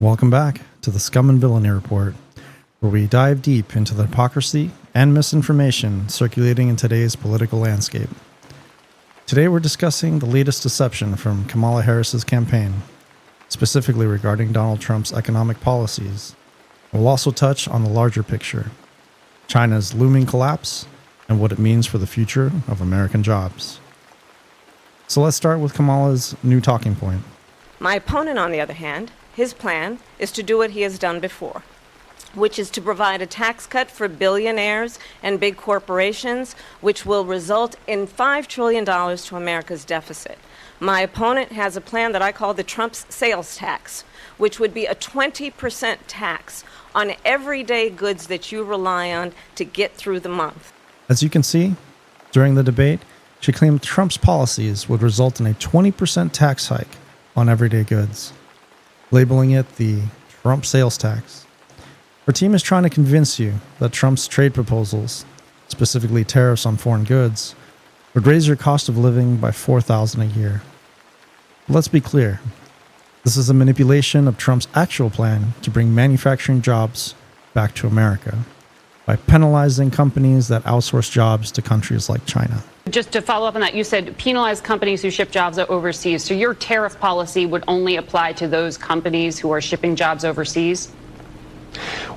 Welcome back to the Scum and Villainy Report, where we dive deep into the hypocrisy and misinformation circulating in today's political landscape. Today we're discussing the latest deception from Kamala Harris's campaign, specifically regarding Donald Trump's economic policies. We'll also touch on the larger picture, China's looming collapse, and what it means for the future of American jobs. So let's start with Kamala's new talking point. My opponent, on the other hand, his plan is to do what he has done before, which is to provide a tax cut for billionaires and big corporations, which will result in $5 trillion to America's deficit. My opponent has a plan that I call the Trump's sales tax, which would be a 20% tax on everyday goods that you rely on to get through the month. As you can see, during the debate, she claimed Trump's policies would result in a 20% tax hike on everyday goods, labeling it the Trump sales tax. Her team is trying to convince you that Trump's trade proposals, specifically tariffs on foreign goods, would raise your cost of living by $4,000 a year. But let's be clear. This is a manipulation of Trump's actual plan to bring manufacturing jobs back to America by penalizing companies that outsource jobs to countries like China. Just to follow up on that, you said penalize companies who ship jobs overseas. So your tariff policy would only apply to those companies who are shipping jobs overseas?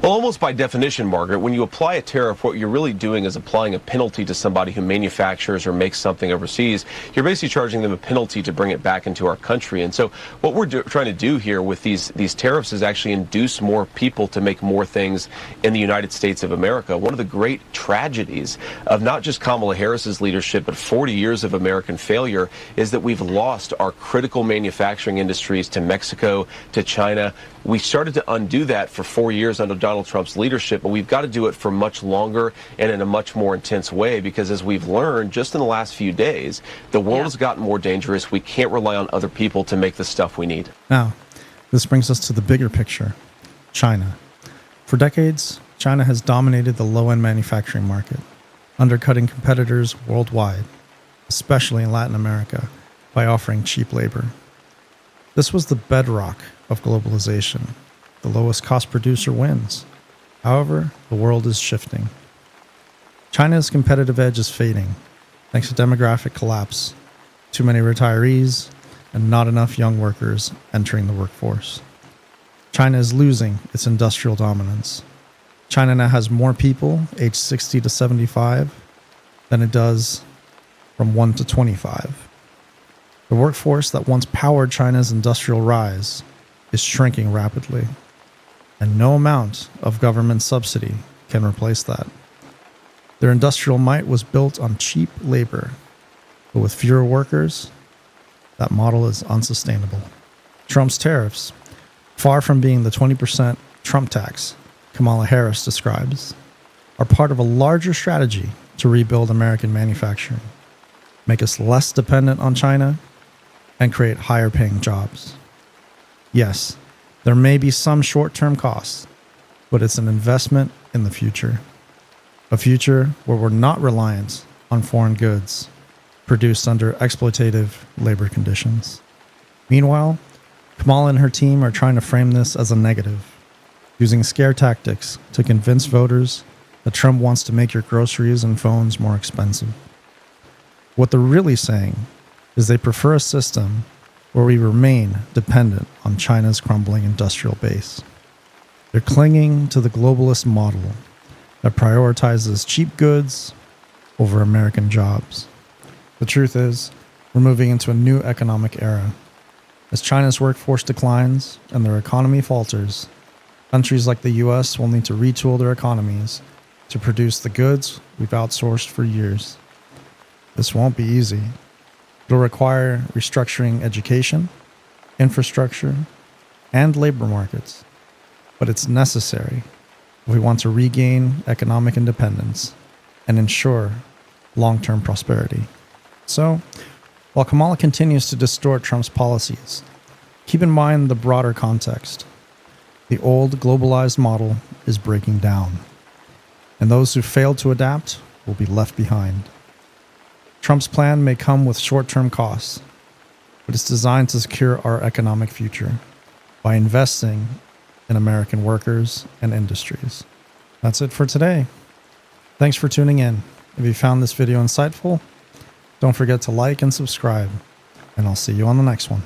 Well, almost by definition, Margaret, when you apply a tariff, what you're really doing is applying a penalty to somebody who manufactures or makes something overseas. You're basically charging them a penalty to bring it back into our country. And so what we're trying to do here with these tariffs is actually induce more people to make more things in the United States of America. One of the great tragedies of not just Kamala Harris's leadership, but 40 years of American failure is that we've lost our critical manufacturing industries to Mexico, to China. We started to undo that for 4 years under Donald Trump's leadership, but we've got to do it for much longer and in a much more intense way, because as we've learned just in the last few days, the world has gotten more dangerous. We can't rely on other people to make the stuff we need. Now, this brings us to the bigger picture, China. For decades, China has dominated the low-end manufacturing market, undercutting competitors worldwide, especially in Latin America, by offering cheap labor. This was the bedrock of globalization. The lowest cost producer wins. However, the world is shifting. China's competitive edge is fading, thanks to demographic collapse, too many retirees, and not enough young workers entering the workforce. China is losing its industrial dominance. China now has more people aged 60 to 75 than it does from 1 to 25. The workforce that once powered China's industrial rise is shrinking rapidly, and no amount of government subsidy can replace that. Their industrial might was built on cheap labor, but with fewer workers, that model is unsustainable. Trump's tariffs, far from being the 20% Trump tax Kamala Harris describes, are part of a larger strategy to rebuild American manufacturing, make us less dependent on China, and create higher paying jobs. Yes, there may be some short-term costs, but it's an investment in the future. A future where we're not reliant on foreign goods produced under exploitative labor conditions. Meanwhile, Kamala and her team are trying to frame this as a negative, using scare tactics to convince voters that Trump wants to make your groceries and phones more expensive. What they're really saying is they prefer a system where we remain dependent on China's crumbling industrial base. They're clinging to the globalist model that prioritizes cheap goods over American jobs. The truth is, we're moving into a new economic era. As China's workforce declines and their economy falters, countries like the US will need to retool their economies to produce the goods we've outsourced for years. This won't be easy. It'll require restructuring education, infrastructure, and labor markets, but it's necessary if we want to regain economic independence and ensure long-term prosperity. So, while Kamala continues to distort Trump's policies, keep in mind the broader context. The old globalized model is breaking down, and those who fail to adapt will be left behind. Trump's plan may come with short-term costs, but it's designed to secure our economic future by investing in American workers and industries. That's it for today. Thanks for tuning in. If you found this video insightful, don't forget to like and subscribe, and I'll see you on the next one.